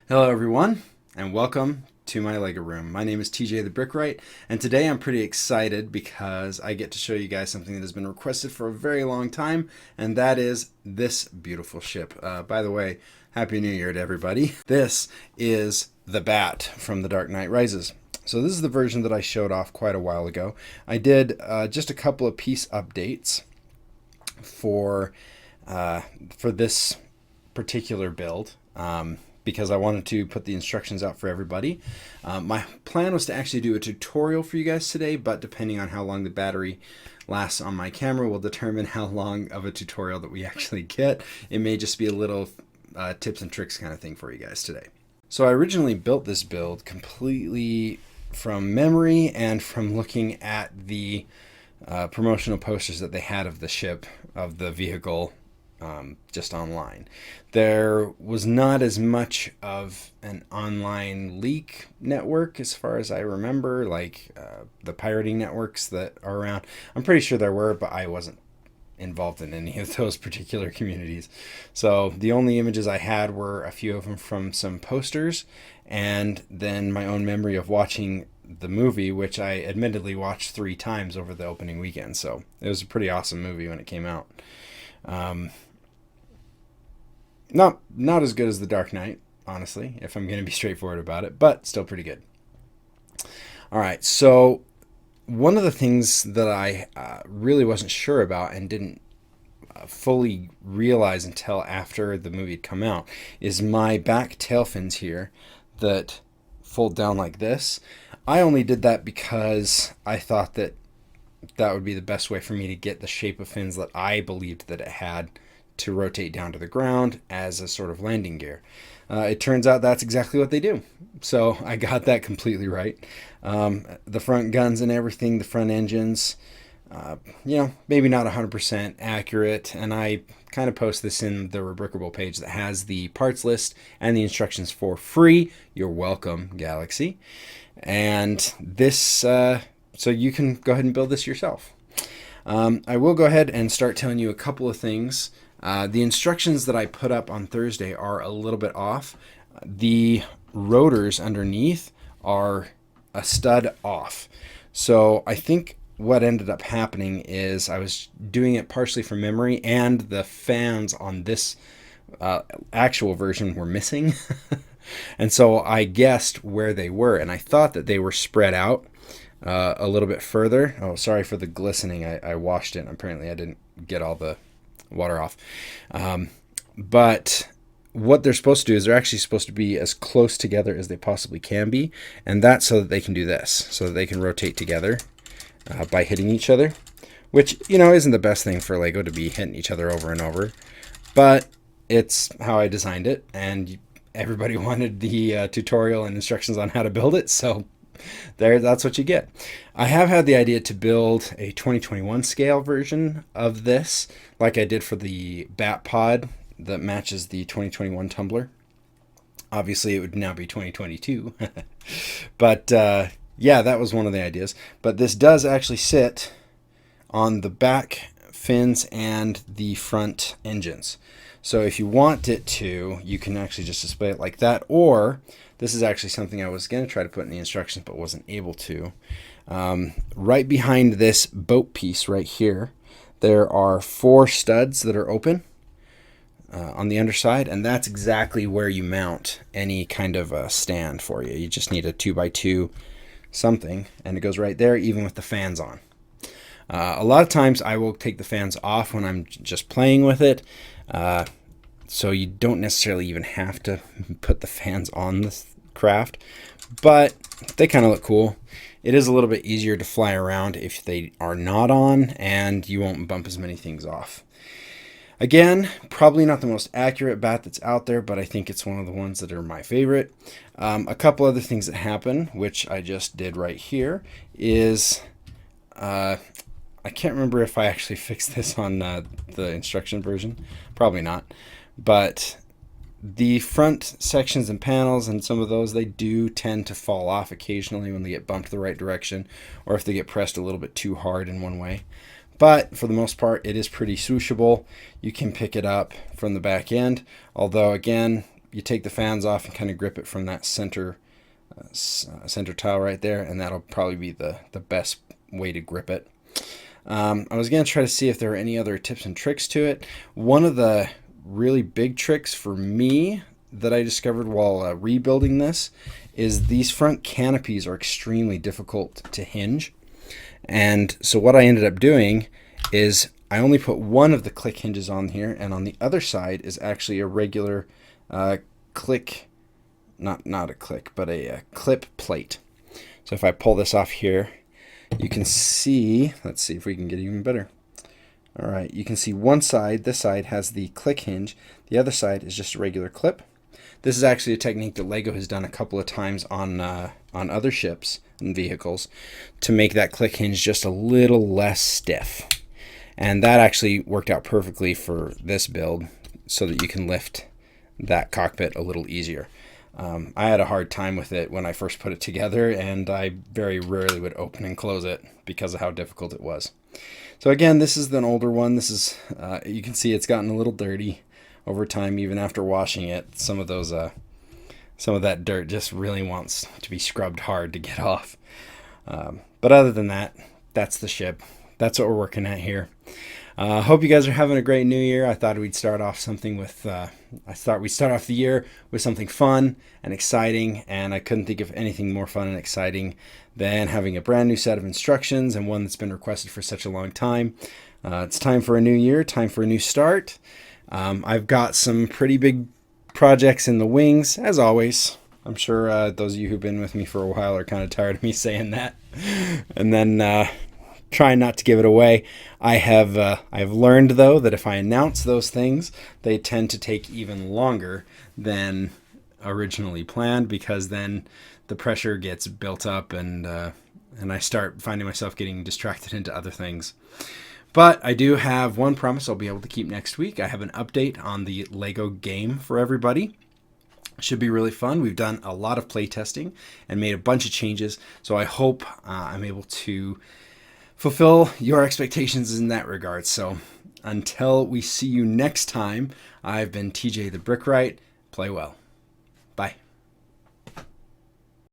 Hello everyone, and welcome to my Lego room. My name is TJ the Brickwright, and today I'm pretty excited because I get to show you guys something that has been requested for a very long time, and that is this beautiful ship. By the way, Happy New Year to everybody. This is the Bat from The Dark Knight Rises. So this is the version that I showed off quite a while ago. I did just a couple of piece updates for this particular build. Because I wanted to put the instructions out for everybody. My plan was to actually do a tutorial for you guys today, but depending on how long the battery lasts on my camera will determine how long of a tutorial that we actually get. It may just be a little tips and tricks kind of thing for you guys today. So I originally built this build completely from memory and from looking at the promotional posters that they had of the ship, of the vehicle, just online. There was not as much of an online leak network as far as I remember, like the pirating networks that are around. I'm pretty sure there were, but I wasn't involved in any of those particular communities. So the only images I had were a few of them from some posters, and then my own memory of watching the movie, which I admittedly watched 3 times over the opening weekend. So it was a pretty awesome movie when it came out. Not as good as The Dark Knight, honestly, if I'm going to be straightforward about it, but still pretty good. All right, so one of the things that I really wasn't sure about and didn't fully realize until after the movie had come out is my back tail fins here that fold down like this. I only did that because I thought that would be the best way for me to get the shape of fins that I believed that it had to rotate down to the ground as a sort of landing gear. It turns out that's exactly what they do. So I got that completely right. The front guns and everything, the front engines, maybe not 100% accurate. And I kind of post this in the Rebrickable page that has the parts list and the instructions for free. You're welcome, Galaxy. And this, so you can go ahead and build this yourself. I will go ahead and start telling you a couple of things. The instructions that I put up on Thursday are a little bit off. The rotors underneath are a stud off. So I think what ended up happening is I was doing it partially from memory, and the fans on this actual version were missing. And so I guessed where they were, and I thought that they were spread out a little bit further. Oh, sorry for the glistening. I washed it, and apparently I didn't get all the water off. But what they're supposed to do is they're actually supposed to be as close together as they possibly can be, and that's so that they can do this, so that they can rotate together by hitting each other, which, isn't the best thing for Lego to be hitting each other over and over, but it's how I designed it, and everybody wanted the tutorial and instructions on how to build it, so that's what you get. I have had the idea to build a 2021 scale version of this, like I did for the Bat Pod that matches the 2021 tumbler. Obviously, it would now be 2022. But yeah, that was one of the ideas. But this does actually sit on the back fins and the front engines. So if you want it to, you can actually just display it like that, or this is actually something I was going to try to put in the instructions but wasn't able to. Right behind this boat piece right here, there are 4 studs that are open on the underside, and that's exactly where you mount any kind of a stand for you. You just need a 2x2 something, and it goes right there, even with the fans on. A lot of times I will take the fans off when I'm just playing with it, so you don't necessarily even have to put the fans on the craft, but they kind of look cool. It is a little bit easier to fly around if they are not on, and you won't bump as many things off. Again, probably not the most accurate bat that's out there, but I think it's one of the ones that are my favorite. A couple other things that happen, which I just did right here, is I can't remember if I actually fixed this on the instruction version. Probably not. But the front sections and panels and some of those, they do tend to fall off occasionally when they get bumped the right direction, or if they get pressed a little bit too hard in one way. But for the most part, it is pretty swooshable. You can pick it up from the back end, although again, you take the fans off and kind of grip it from that center tile right there, and that'll probably be the best way to grip it. I was going to try to see if there are any other tips and tricks to it. One of the really big tricks for me that I discovered while rebuilding this is these front canopies are extremely difficult to hinge. And so what I ended up doing is I only put one of the click hinges on here, and on the other side is actually a regular click, not a click, but a clip plate. So if I pull this off here, you can see, let's see if we can get even better. All right, you can see one side, this side has the click hinge, the other side is just a regular clip. This is actually a technique that LEGO has done a couple of times on other ships and vehicles to make that click hinge just a little less stiff. And that actually worked out perfectly for this build so that you can lift that cockpit a little easier. I had a hard time with it when I first put it together, and I very rarely would open and close it because of how difficult it was. So again, this is an older one. This is you can see it's gotten a little dirty over time, even after washing it. Some of that dirt just really wants to be scrubbed hard to get off. But other than that, that's the ship. That's what we're working at here. Hope you guys are having a great new year. I thought we'd start off the year with something fun and exciting, and I couldn't think of anything more fun and exciting than having a brand new set of instructions, and one that's been requested for such a long time. It's time for a new year, time for a new start. I've got some pretty big projects in the wings, as always. I'm sure those of you who've been with me for a while are kind of tired of me saying that. And then trying not to give it away. I have learned, though, that if I announce those things, they tend to take even longer than originally planned, because then the pressure gets built up and I start finding myself getting distracted into other things. But I do have one promise I'll be able to keep next week. I have an update on the LEGO game for everybody. Should be really fun. We've done a lot of play testing and made a bunch of changes, so I hope I'm able to fulfill your expectations in that regard. So until we see you next time, I've been TJ the Brickwright. Play well. Bye.